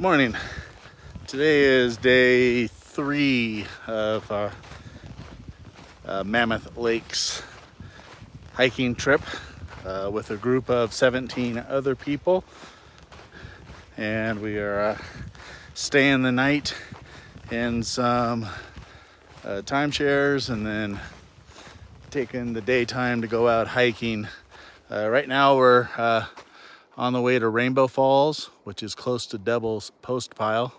Morning. Today is day 3 of our Mammoth Lakes hiking trip with a group of 17 other people, and we are staying the night in some timeshares and then taking the daytime to go out hiking. Right now we're on the way to Rainbow Falls, which is close to Devil's Post Pile.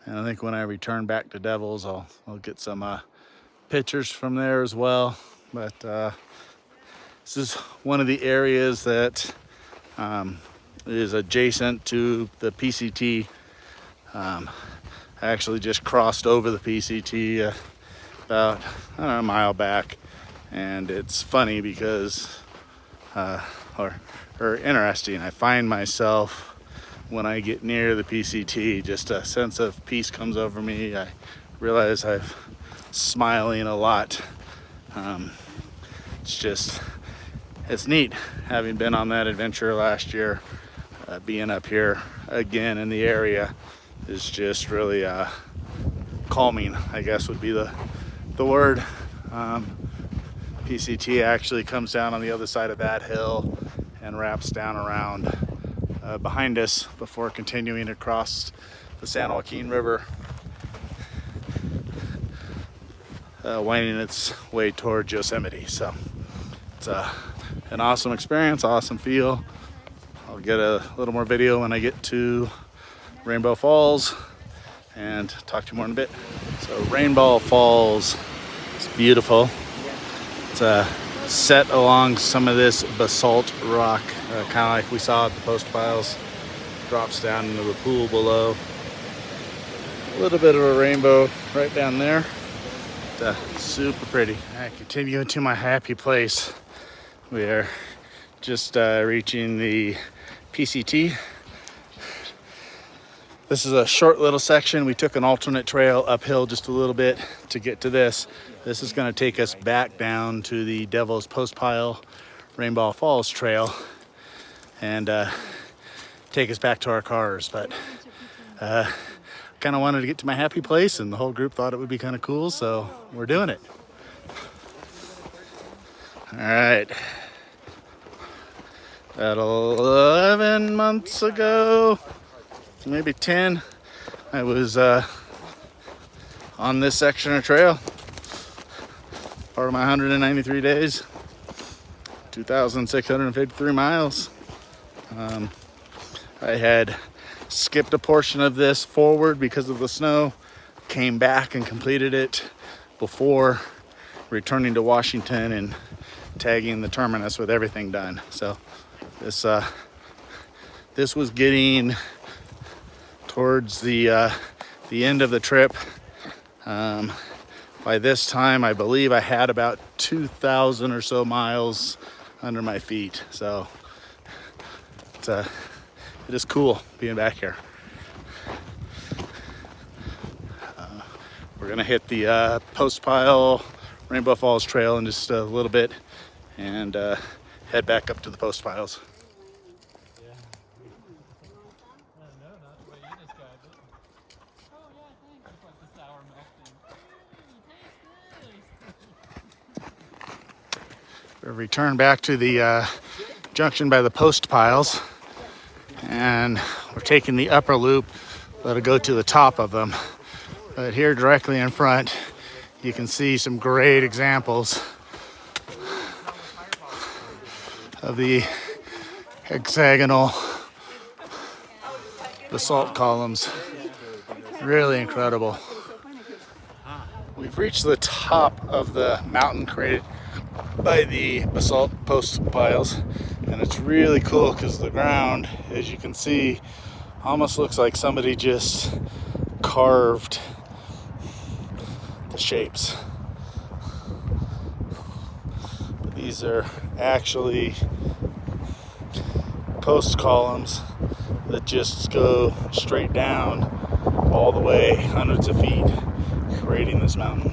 And I think when I return back to Devil's, I'll get some pictures from there as well. But this is one of the areas that is adjacent to the PCT. I actually just crossed over the PCT about a mile back, and it's funny because or interesting. I find myself when I get near the PCT, just a sense of peace comes over me. I realize I'm smiling a lot. It's neat having been on that adventure last year. Being up here again in the area is just really calming, I guess would be the word. PCT actually comes down on the other side of that hill and wraps down around behind us before continuing across the San Joaquin River, winding its way toward Yosemite. So it's an awesome experience, awesome feel. I'll get a little more video when I get to Rainbow Falls and talk to you more in a bit. So Rainbow Falls, it's beautiful. It's set along some of this basalt rock, kind of like we saw at the post piles. Drops down into the pool below. A little bit of a rainbow right down there. Super pretty. I continue into my happy place. We are just reaching the PCT. This is a short little section. We took an alternate trail uphill just a little bit to get to this. This is going to take us back down to the Devil's Post Pile Rainbow Falls Trail and take us back to our cars. But kind of wanted to get to my happy place, and the whole group thought it would be kind of cool, so we're doing it. All right. About 11 months ago, maybe 10, I was on this section of trail, part of my 193 days, 2,653 miles. I had skipped a portion of this forward because of the snow, came back and completed it before returning to Washington and tagging the terminus with everything done. So this was getting towards the end of the trip. By this time, I believe I had about 2,000 or so miles under my feet. So it is cool being back here. We're gonna hit the Post Pile Rainbow Falls Trail in just a little bit and head back up to the Post Piles. We'll return back to the junction by the Post Piles, and we're taking the upper loop that'll go to the top of them. But here directly in front, you can see some great examples of the hexagonal basalt columns. Really incredible. We've reached the top of the mountain created by the basalt post piles, and it's really cool because the ground, as you can see, almost looks like somebody just carved the shapes. But these are actually post columns that just go straight down all the way hundreds of feet, creating this mountain.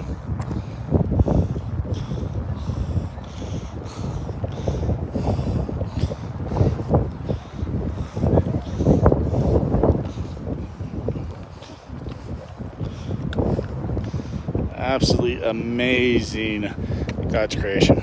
Absolutely amazing God's creation.